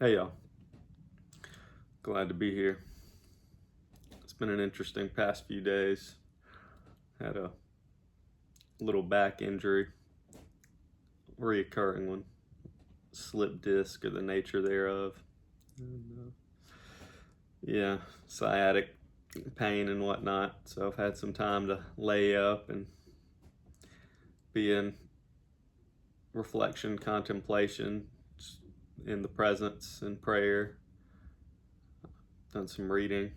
Hey y'all, glad to be here. It's been an interesting past few days. Had a little back injury, reoccurring one, slip disc or the nature thereof. And, yeah, sciatic pain and whatnot. So I've had some time to lay up and be in reflection, contemplation, in the presence and prayer. Done some reading,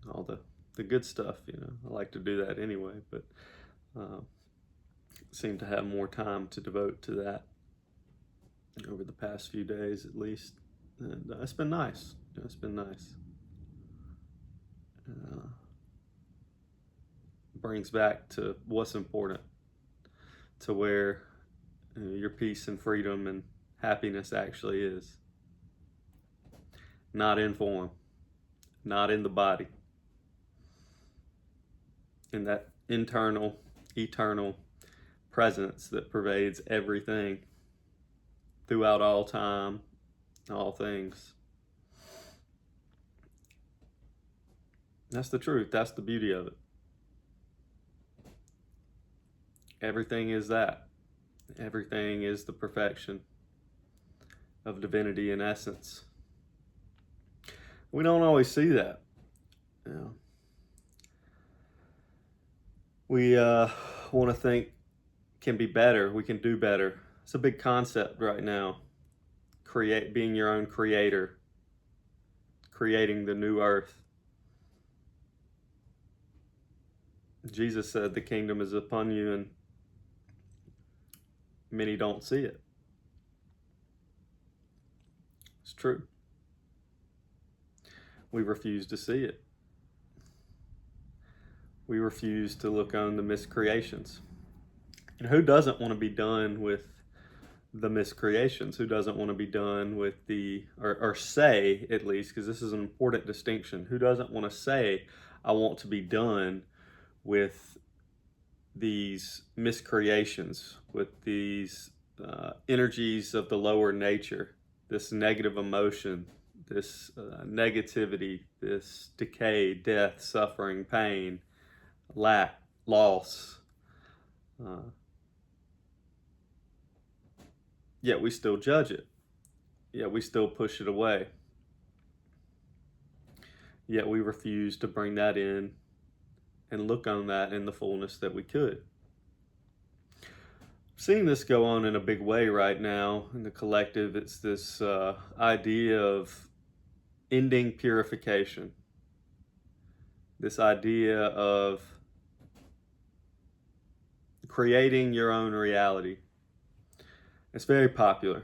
all the good stuff, I like to do that anyway, but seem to have more time to devote to that over the past few days at least, and it's been nice. It's been nice. Brings back to what's important, to where your peace and freedom and happiness actually is. Not in form, not in the body, in that internal, eternal presence that pervades everything throughout all time, all things. That's the truth. That's the beauty of it. Everything is that. Everything is the perfection of divinity in essence. We don't always see that. We want to think can be better. We can do better. It's a big concept right now. Being your own creator, creating the new earth. Jesus said the kingdom is upon you and many don't see it. It's true. We refuse to see it. We refuse to look on the miscreations. And who doesn't want to be done with the miscreations? Who doesn't want to be done with or say, at least, because this is an important distinction, who doesn't want to say, I want to be done with these miscreations, with these energies of the lower nature, this negative emotion, this negativity, this decay, death, suffering, pain, lack, loss. Yet we still judge it. Yet we still push it away. Yet we refuse to bring that in and look on that in the fullness that we could. Seeing this go on in a big way right now in the collective. It's this idea of ending purification. This idea of creating your own reality. It's very popular.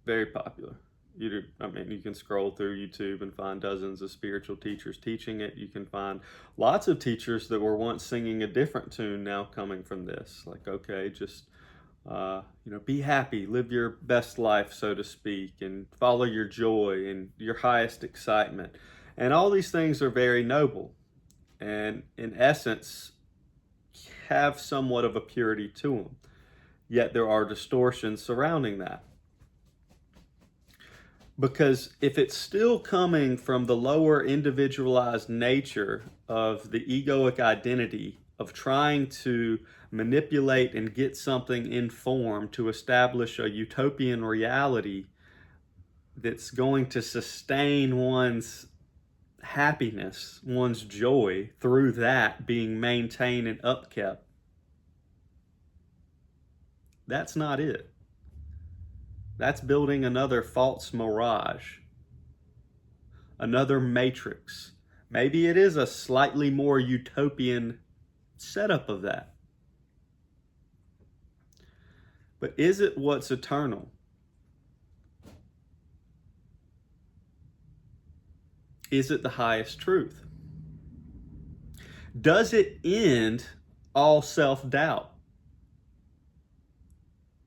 Very popular. You can scroll through YouTube and find dozens of spiritual teachers teaching it. You can find lots of teachers that were once singing a different tune now coming from this. Like, okay, just, be happy, live your best life, so to speak, and follow your joy and your highest excitement. And all these things are very noble and, in essence, have somewhat of a purity to them. Yet there are distortions surrounding that. Because if it's still coming from the lower individualized nature of the egoic identity of trying to manipulate and get something in form to establish a utopian reality that's going to sustain one's happiness, one's joy through that being maintained and upkept, that's not it. That's building another false mirage, another matrix. Maybe it is a slightly more utopian setup of that. But is it what's eternal? Is it the highest truth? Does it end all self-doubt?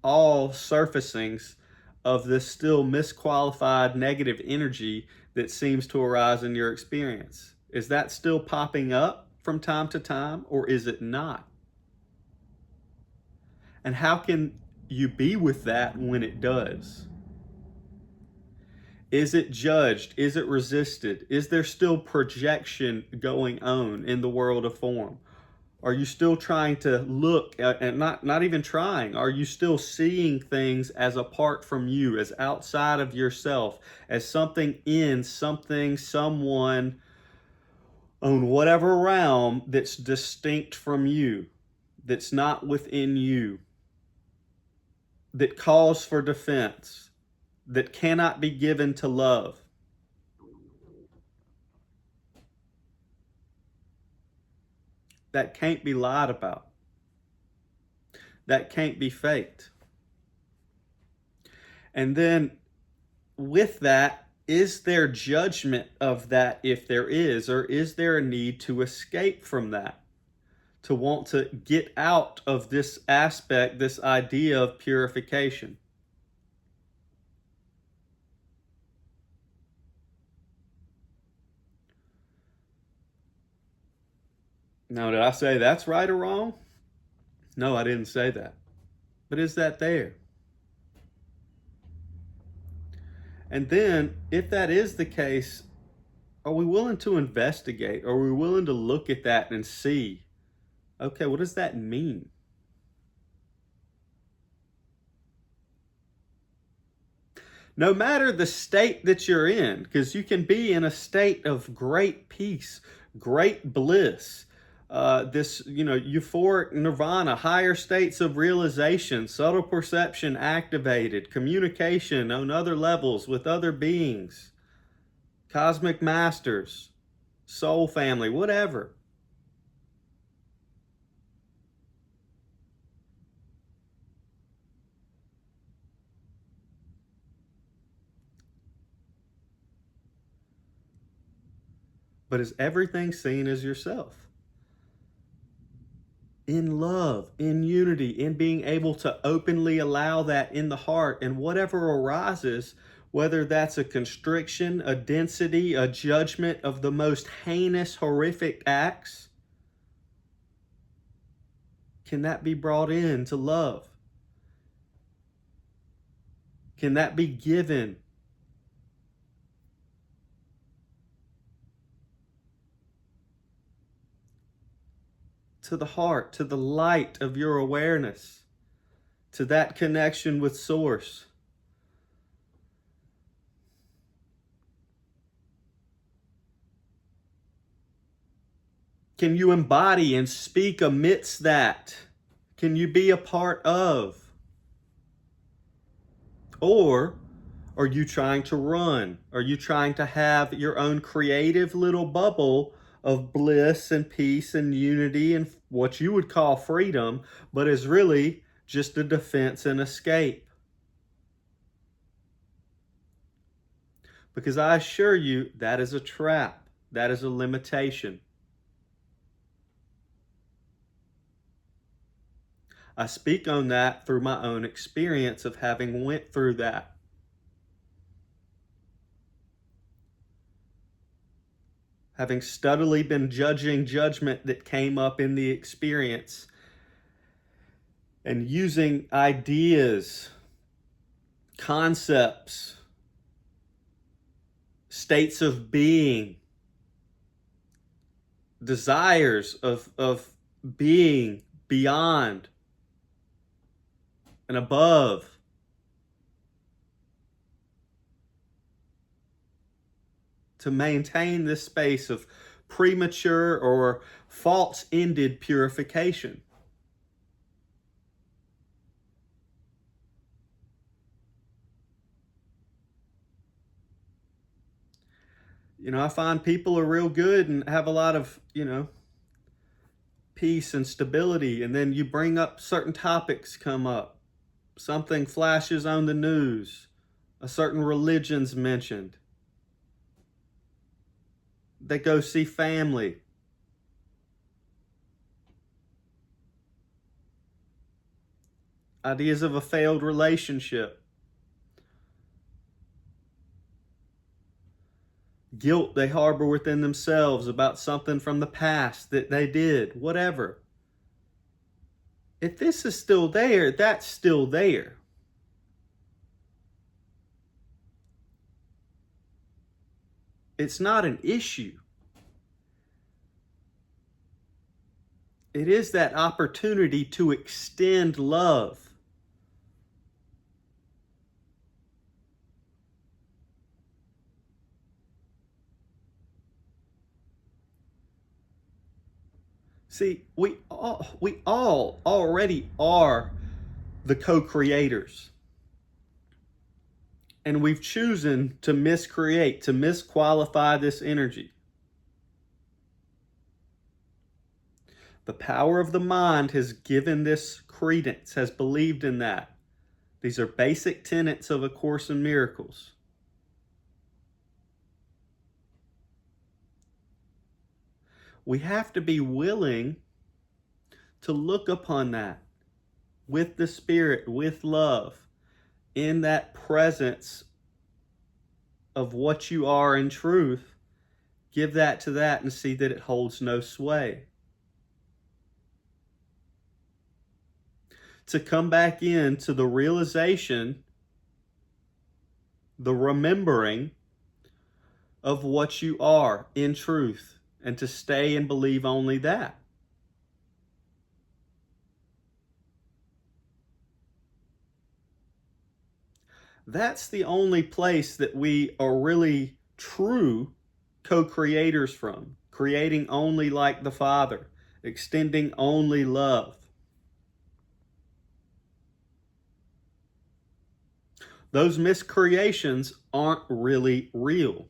All surfacings of this still misqualified negative energy that seems to arise in your experience? Is that still popping up from time to time, or is it not? And how can you be with that when it does? Is it judged? Is it resisted? Is there still projection going on in the world of form? Are you still trying to look at, and not even trying, are you still seeing things as apart from you, as outside of yourself, as something in something, someone, on whatever realm that's distinct from you, that's not within you, that calls for defense, that cannot be given to love? That can't be lied about. That can't be faked. And then with that, is there judgment of that if there is, or is there a need to escape from that? To want to get out of this aspect, this idea of purification? Now, did I say that's right or wrong? No, I didn't say that. But is that there? And then, if that is the case, are we willing to investigate? Are we willing to look at that and see, okay, what does that mean? No matter the state that you're in, because you can be in a state of great peace, great bliss, this, euphoric nirvana, higher states of realization, subtle perception activated, communication on other levels with other beings, cosmic masters, soul family, whatever. But is everything seen as yourself? In love, in unity, in being able to openly allow that in the heart, and whatever arises, whether that's a constriction, a density, a judgment of the most heinous, horrific acts, can that be brought in to love? Can that be given? To the heart, to the light of your awareness, to that connection with Source? Can you embody and speak amidst that? Can you be a part of? Or are you trying to run? Are you trying to have your own creative little bubble of bliss and peace and unity and what you would call freedom, but is really just a defense and escape? Because I assure you, that is a trap. That is a limitation. I speak on that through my own experience of having went through that. Having steadily been judging judgment that came up in the experience, and using ideas, concepts, states of being, desires of being beyond and above, to maintain this space of premature or false-ended purification. I find people are real good and have a lot of, peace and stability, and then you bring up certain topics come up. Something flashes on the news. A certain religion's mentioned. They go see family. Ideas of a failed relationship. Guilt they harbor within themselves about something from the past that they did, whatever. If this is still there, that's still there. It's not an issue. It is that opportunity to extend love. See, we all already are the co-creators. And we've chosen to miscreate, to misqualify this energy. The power of the mind has given this credence, has believed in that. These are basic tenets of A Course in Miracles. We have to be willing to look upon that with the Spirit, with love, in that presence of what you are in truth. Give that to that and see that it holds no sway. To come back into the realization, the remembering of what you are in truth, and to stay and believe only that. That's the only place that we are really true co-creators from, creating only like the Father, extending only love. Those miscreations aren't really real.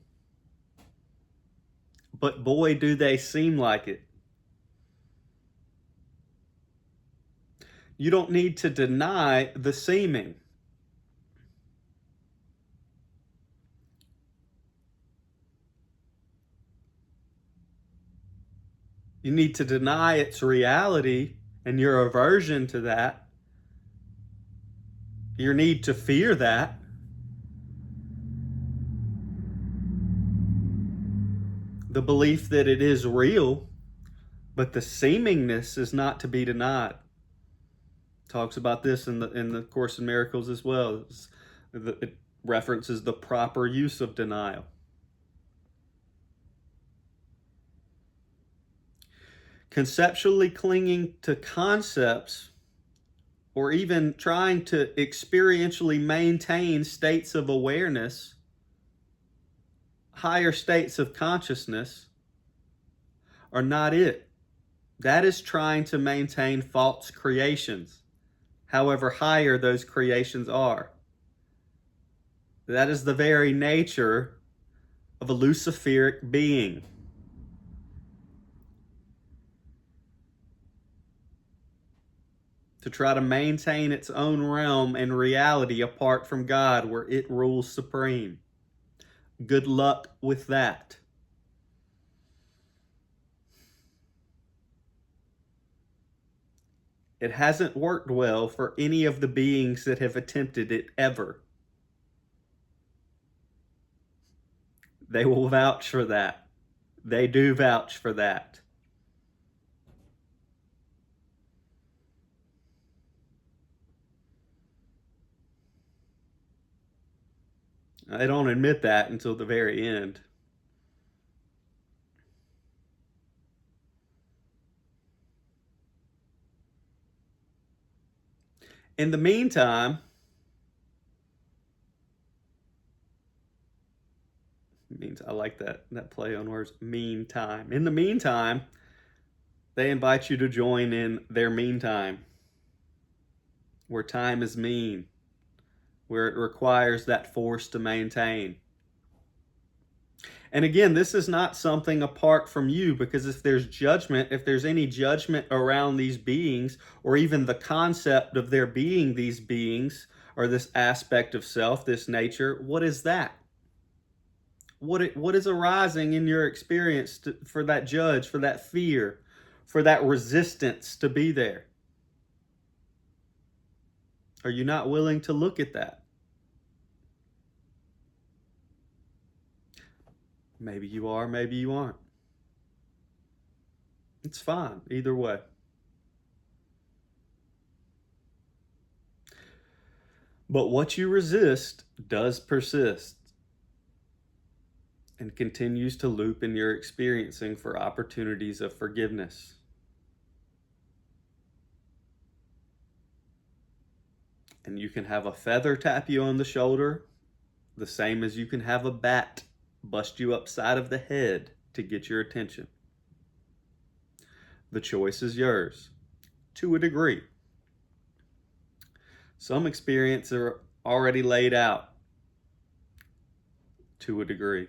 But boy, do they seem like it. You don't need to deny the seeming. You need to deny its reality and your aversion to that, your need to fear that. The belief that it is real, but the seemingness is not to be denied. Talks about this in the Course in Miracles as well. It references the proper use of denial. Conceptually clinging to concepts, or even trying to experientially maintain states of awareness, higher states of consciousness, are not it. That is trying to maintain false creations, however higher those creations are. That is the very nature of a Luciferic being. To try to maintain its own realm and reality apart from God, where it rules supreme. Good luck with that. It hasn't worked well for any of the beings that have attempted it ever. They will vouch for that. They do vouch for that. They don't admit that until the very end. In the meantime, I like that play on words, meantime. In the meantime, they invite you to join in their meantime, where time is mean, where it requires that force to maintain. And again, this is not something apart from you, because if there's judgment, if there's any judgment around these beings, or even the concept of there being these beings, or this aspect of self, this nature, what is that? What is arising in your experience for that judge, for that fear, for that resistance to be there? Are you not willing to look at that? Maybe you are, maybe you aren't. It's fine, either way. But what you resist does persist. and continues to loop in your experiencing for opportunities of forgiveness. And you can have a feather tap you on the shoulder, the same as you can have a bat bust you upside of the head to get your attention. The choice is yours, to a degree. Some experiences are already laid out, to a degree.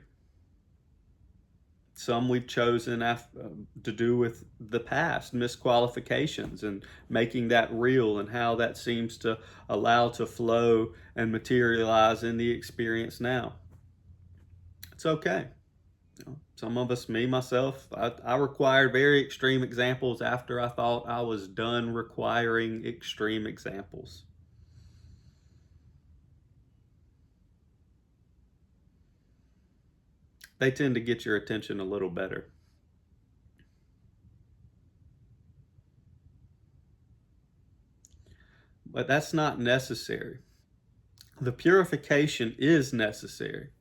Some we've chosen to do with the past, misqualifications, and making that real, and how that seems to allow to flow and materialize in the experience now. It's okay. Some of us, me, myself, I required very extreme examples after I thought I was done requiring extreme examples. They tend to get your attention a little better. But that's not necessary. The purification is necessary.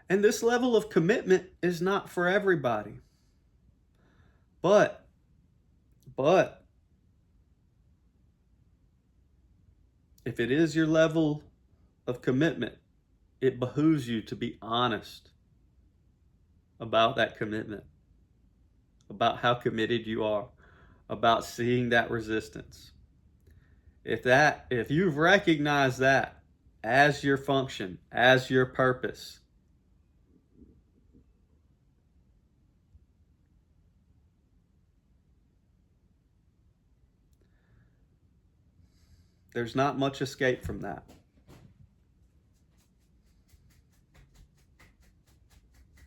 And this level of commitment is not for everybody. But if it is your level of commitment, it behooves you to be honest about that commitment, about how committed you are, about seeing that resistance. If you've recognized that as your function, as your purpose, there's not much escape from that.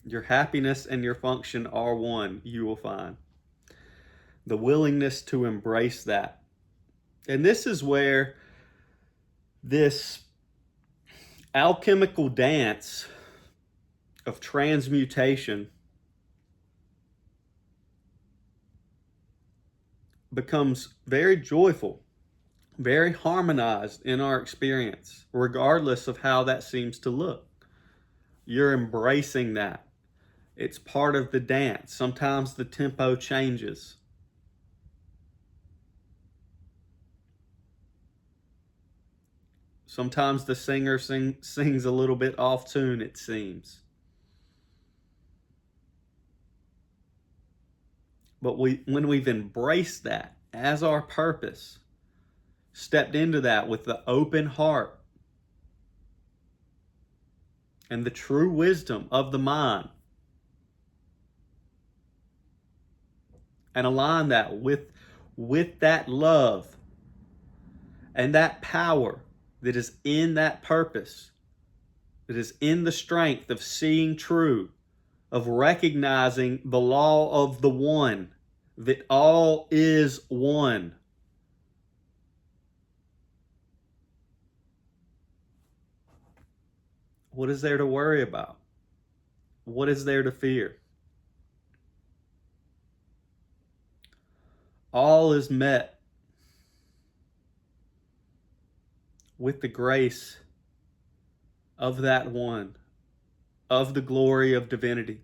Your happiness and your function are one, you will find. The willingness to embrace that. And this is where this alchemical dance of transmutation becomes very joyful, very harmonized in our experience, regardless of how that seems to look. You're embracing that. It's part of the dance. Sometimes the tempo changes. Sometimes the singer sings a little bit off tune, it seems. But when we've embraced that as our purpose, stepped into that with the open heart and the true wisdom of the mind, and align that with that love and that power that is in that purpose, that is in the strength of seeing true, of recognizing the law of the one, that all is one. What is there to worry about? What is there to fear? All is met with the grace of that one, of the glory of divinity,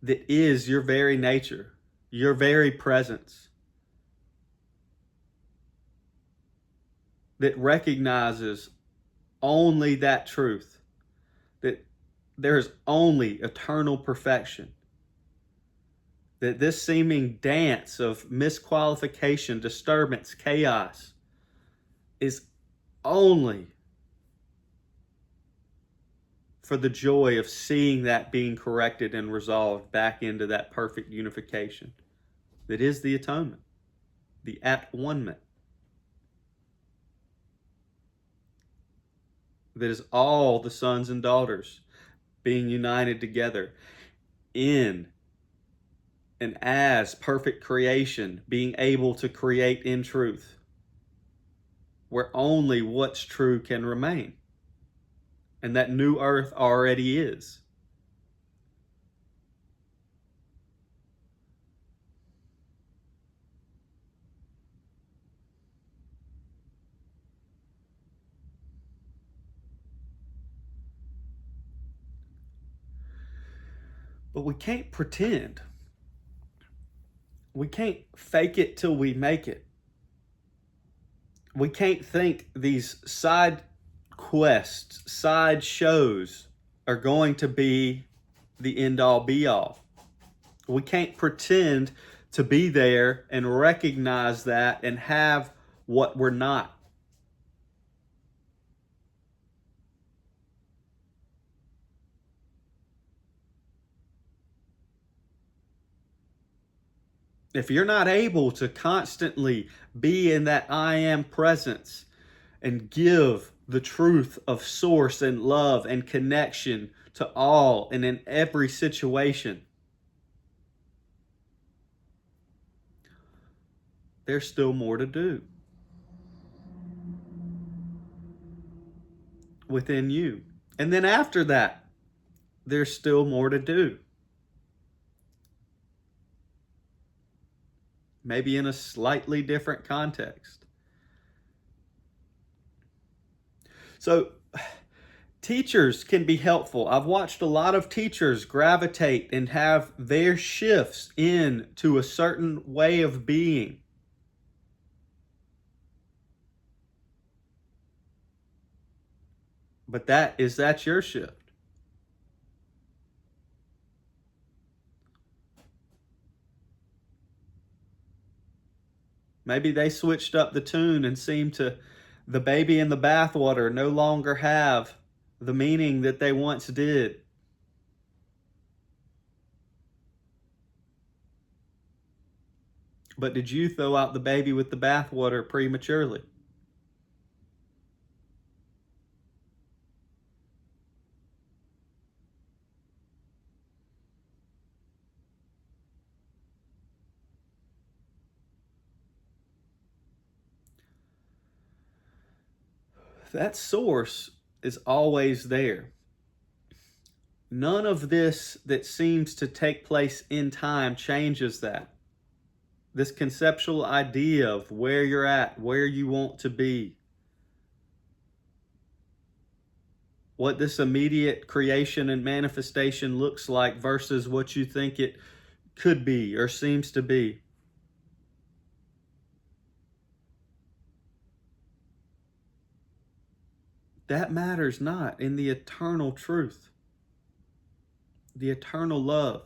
that is your very nature, your very presence, that recognizes only that truth, that there is only eternal perfection, that this seeming dance of misqualification, disturbance, chaos is only for the joy of seeing that being corrected and resolved back into that perfect unification that is the atonement, the at-one-ment, that is all the sons and daughters being united together in and as perfect creation, being able to create in truth, where only what's true can remain. And that new earth already is. But we can't pretend. We can't fake it till we make it. We can't think these side quests, side shows are going to be the end all be all. We can't pretend to be there and recognize that and have what we're not. If you're not able to constantly be in that I am presence and give the truth of source and love and connection to all and in every situation, there's still more to do within you. And then after that, there's still more to do. Maybe in a slightly different context. So, teachers can be helpful. I've watched a lot of teachers gravitate and have their shifts into a certain way of being. But that's your shift. Maybe they switched up the tune and seemed to, the baby in the bathwater no longer have the meaning that they once did. But did you throw out the baby with the bathwater prematurely? That source is always there. None of this that seems to take place in time changes that. This conceptual idea of where you're at, where you want to be, what this immediate creation and manifestation looks like versus what you think it could be or seems to be. That matters not in the eternal truth, the eternal love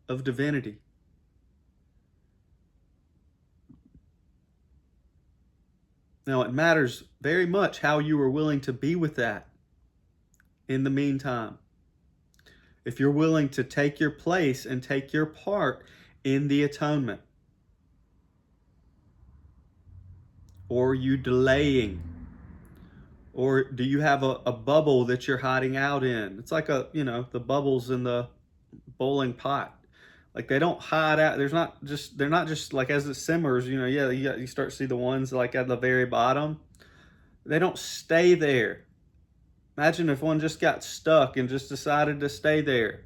of divinity. Now, it matters very much how you are willing to be with that in the meantime. If you're willing to take your place and take your part in the atonement, or are you delaying? Or do you have a bubble that you're hiding out in? It's like the bubbles in the boiling pot. Like they don't hide out. They're not just like as it simmers, you start to see the ones like at the very bottom. They don't stay there. Imagine if one just got stuck and just decided to stay there.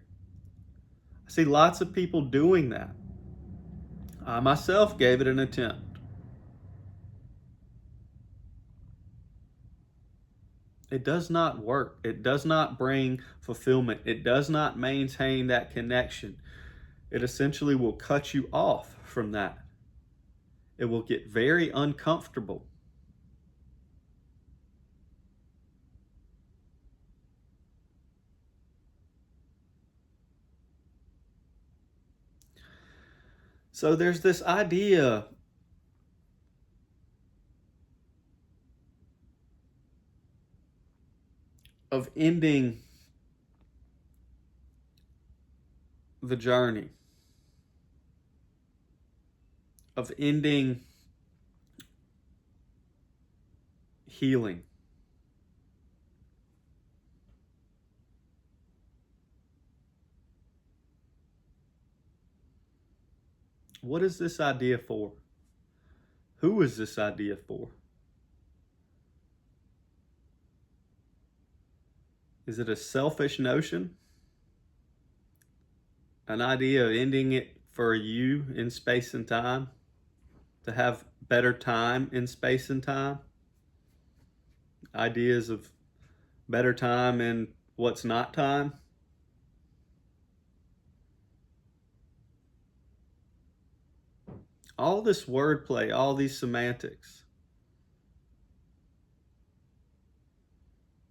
I see lots of people doing that. I myself gave it an attempt. It does not work. It does not bring fulfillment. It does not maintain that connection. It essentially will cut you off from that. It will get very uncomfortable. So there's this idea of ending the journey, of ending healing. What is this idea for? Who is this idea for? Is it a selfish notion? An idea of ending it for you in space and time? To have better time in space and time? Ideas of better time in what's not time? All this wordplay, all these semantics.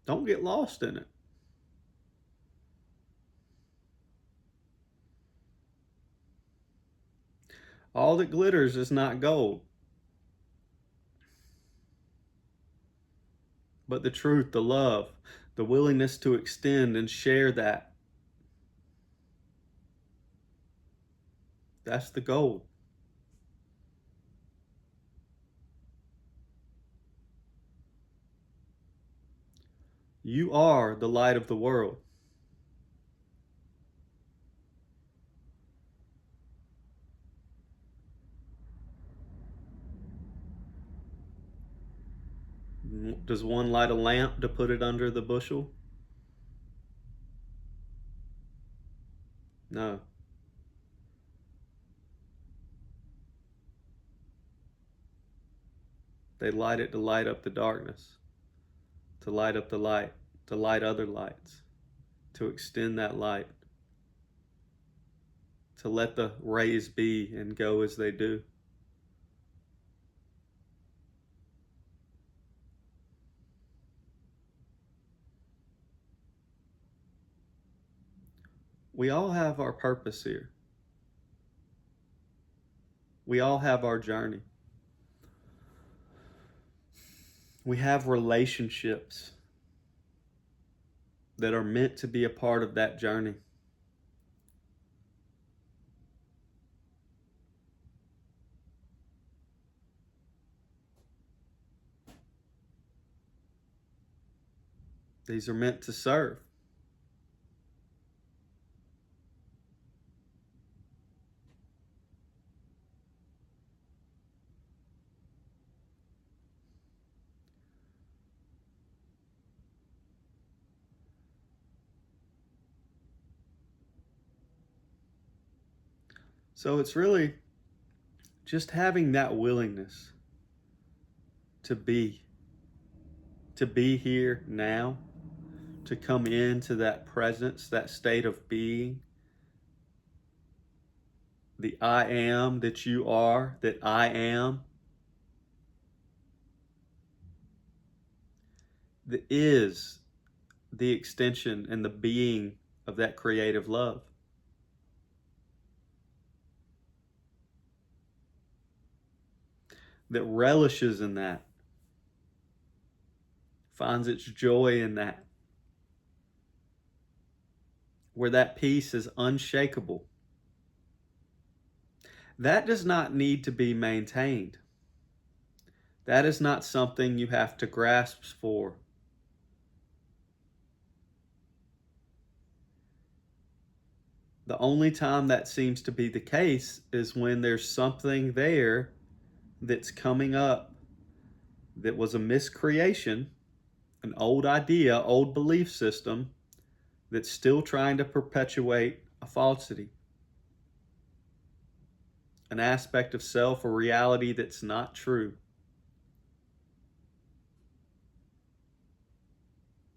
Don't get lost in it. All that glitters is not gold. But the truth, the love, the willingness to extend and share that, that's the gold. You are the light of the world. Does one light a lamp to put it under the bushel? No. They light it to light up the darkness, to light up the light, to light other lights, to extend that light, to let the rays be and go as they do. We all have our purpose here. We all have our journey. We have relationships that are meant to be a part of that journey. These are meant to serve. So it's really just having that willingness to be here now, to come into that presence, that state of being, the I am that you are, that I am, that is the extension and the being of that creative love. That relishes in that, finds its joy in that, where that peace is unshakable. That does not need to be maintained. That is not something you have to grasp for. The only time that seems to be the case is when there's something there that's coming up that was a miscreation, an old idea, old belief system that's still trying to perpetuate a falsity, an aspect of self or reality that's not true.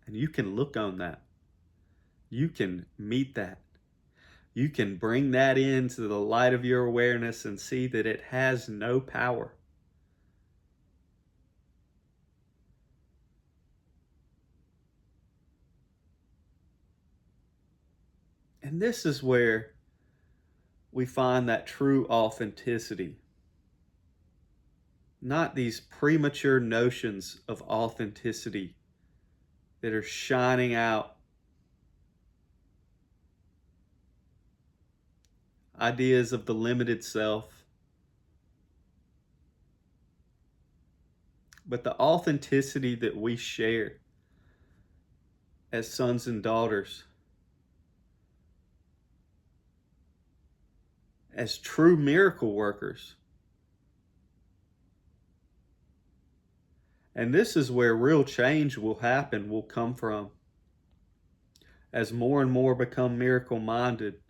And you can look on that. You can meet that. You can bring that into the light of your awareness and see that it has no power. And this is where we find that true authenticity. Not these premature notions of authenticity that are shining out. Ideas of the limited self. But the authenticity that we share as sons and daughters, as true miracle workers. And this is where real change will happen, will come from. As more and more become miracle minded,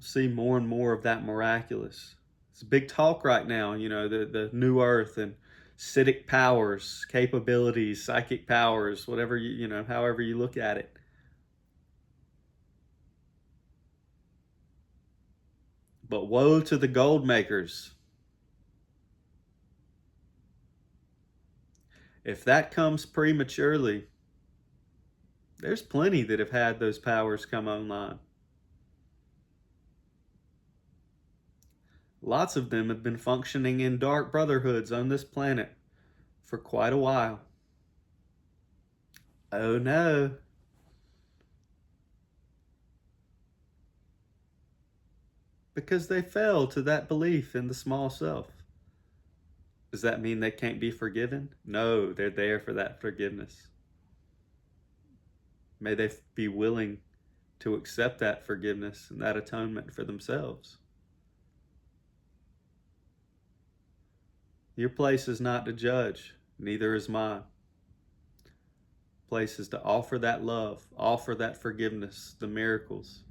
see more and more of that miraculous. It's a big talk right now, the new earth and Siddhic powers, capabilities, psychic powers, whatever however you look at it. But woe to the gold makers If that comes prematurely, there's plenty that have had those powers come online. Lots of them have been functioning in dark brotherhoods on this planet for quite a while. Oh no. Because they fell to that belief in the small self. Does that mean they can't be forgiven? No, they're there for that forgiveness. May they be willing to accept that forgiveness and that atonement for themselves. Your place is not to judge, neither is mine. Place is to offer that love, offer that forgiveness, the miracles.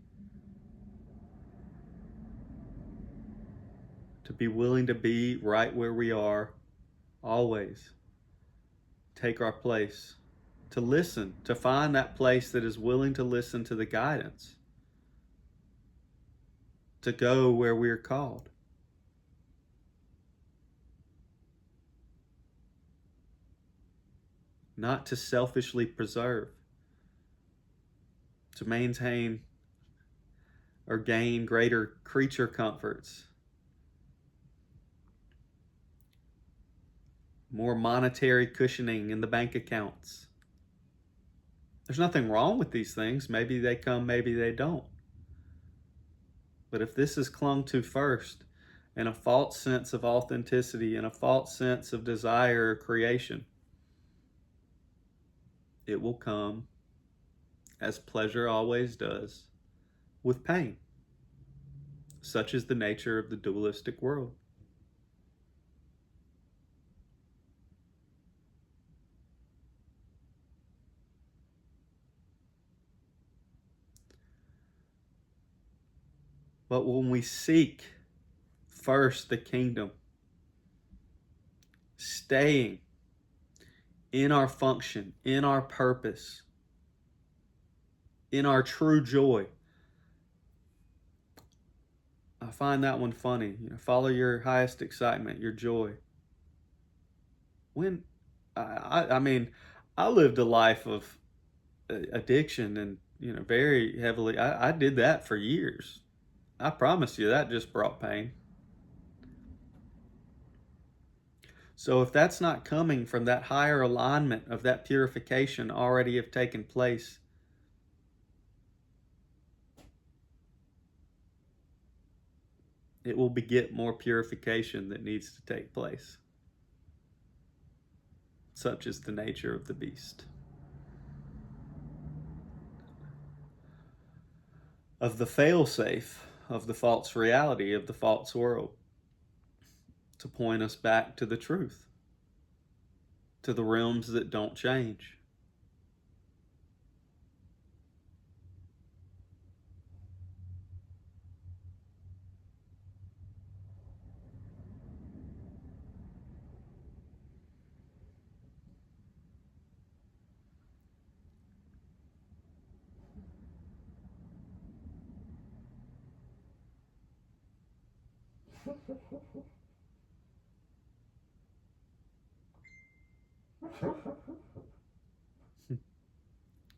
To be willing to be right where we are, always. Take our place. To listen, to find that place that is willing to listen to the guidance. To go where we are called. Not to selfishly preserve. To maintain or gain greater creature comforts. More monetary cushioning in the bank accounts. There's nothing wrong with these things. Maybe they come, maybe they don't. But if this is clung to first in a false sense of authenticity and a false sense of desire or creation, it will come, as pleasure always does, with pain. Such is the nature of the dualistic world. But when we seek first the kingdom, staying in our function, in our purpose, in our true joy, I find that one funny. Follow your highest excitement, your joy. When, I mean, I lived a life of addiction and, very heavily. I did that for years. I promise you that just brought pain. So if that's not coming from that higher alignment of that purification already have taken place, it will beget more purification that needs to take place. Such is the nature of the beast. Of the fail-safe, of the false reality, of the false world, to point us back to the truth, to the realms that don't change.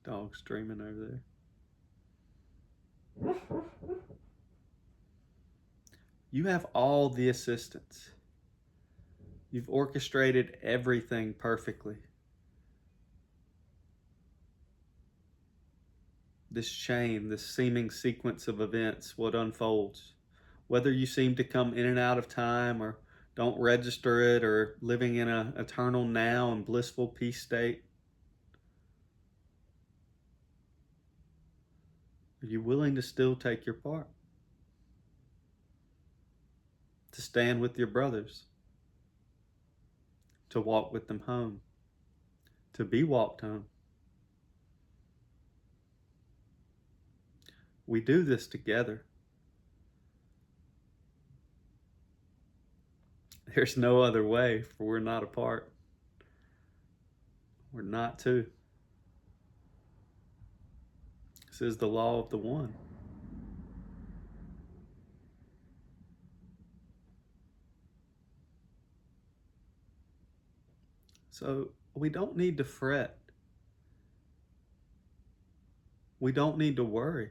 Dog streaming over there. You have all the assistance. You've orchestrated everything perfectly. This chain, this seeming sequence of events, what unfolds, whether you seem to come in and out of time or don't register it or living in an eternal now and blissful peace state, are you willing to still take your part? To stand with your brothers, to walk with them home, to be walked home. We do this together. There's no other way, for we're not apart. We're not two. This is the law of the one. So We don't need to fret. We don't need to worry.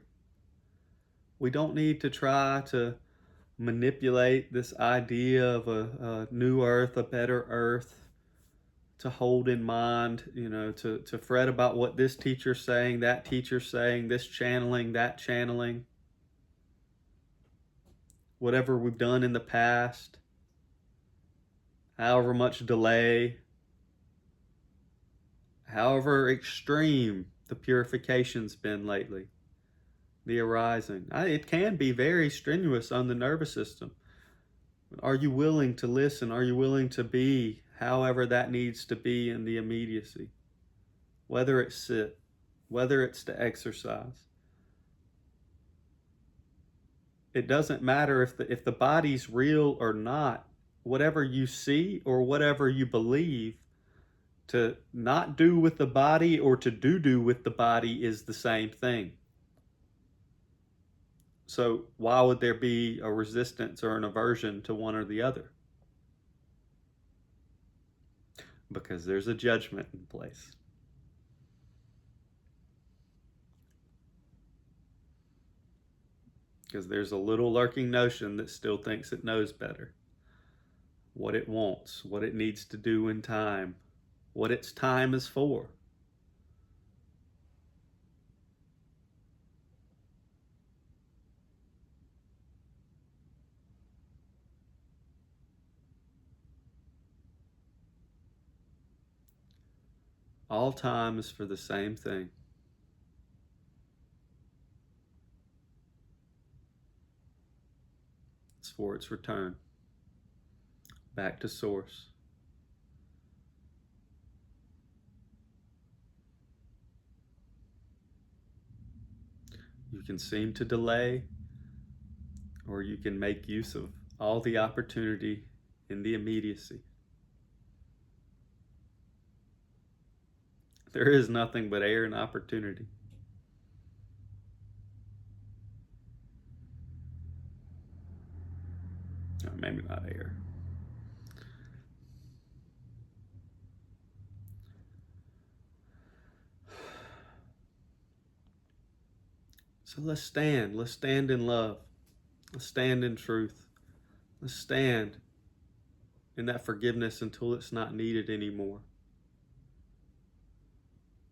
We don't need to try to manipulate this idea of a new earth, a better earth, to hold in mind, to fret about what this teacher's saying, that teacher's saying, this channeling, that channeling, whatever we've done in the past, however much delay, however extreme the purification's been lately, the arising. It can be very strenuous on the nervous system. Are you willing to listen? Are you willing to be however that needs to be in the immediacy? Whether it's sit, whether it's to exercise. It doesn't matter if the body's real or not. Whatever you see or whatever you believe, to not do with the body or to do with the body is the same thing. So why would there be a resistance or an aversion to one or the other? Because there's a judgment in place. Because there's a little lurking notion that still thinks it knows better. What it wants, what it needs to do in time, what its time is for. All time is for the same thing. It's for its return back to source. You can seem to delay, or you can make use of all the opportunity in the immediacy. There is nothing but air and opportunity. Or maybe not air. So let's stand. Let's stand in love. Let's stand in truth. Let's stand in that forgiveness until it's not needed anymore.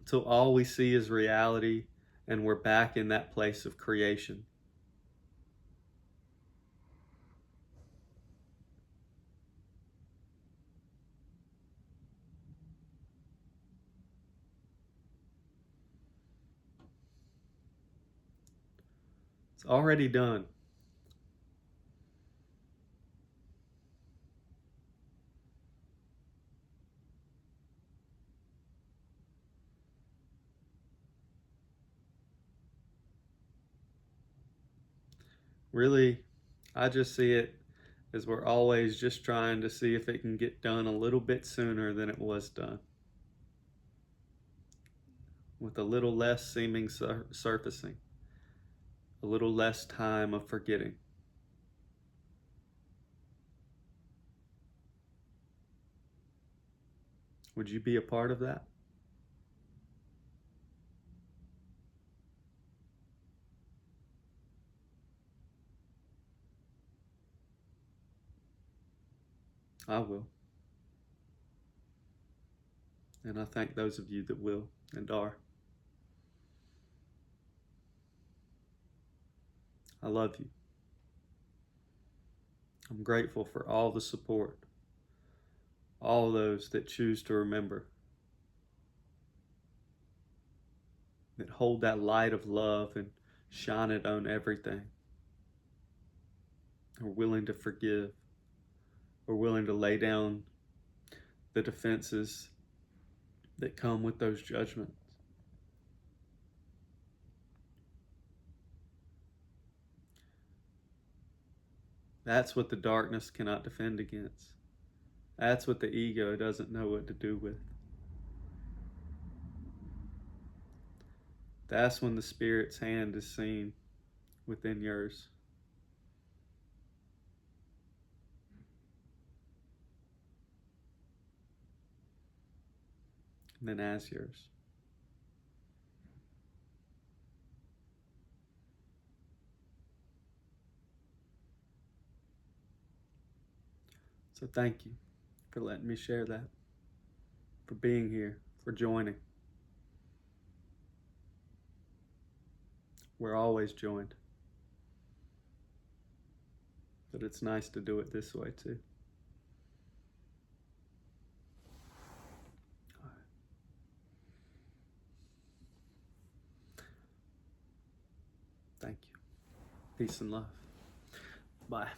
Until all we see is reality and we're back in that place of creation. It's already done. Really, I just see it as we're always just trying to see if it can get done a little bit sooner than it was done, with a little less seeming surfacing, a little less time of forgetting. Would you be a part of that? I will. And I thank those of you that will and are. I love you. I'm grateful for all the support, all those that choose to remember, that hold that light of love and shine it on everything, are willing to forgive, are willing to lay down the defenses that come with those judgments. That's what the darkness cannot defend against. That's what the ego doesn't know what to do with. That's when the Spirit's hand is seen within yours. and then as yours. So thank you for letting me share that, for being here, for joining. We're always joined. But it's nice to do it this way too. All right. Thank you. Peace and love. Bye.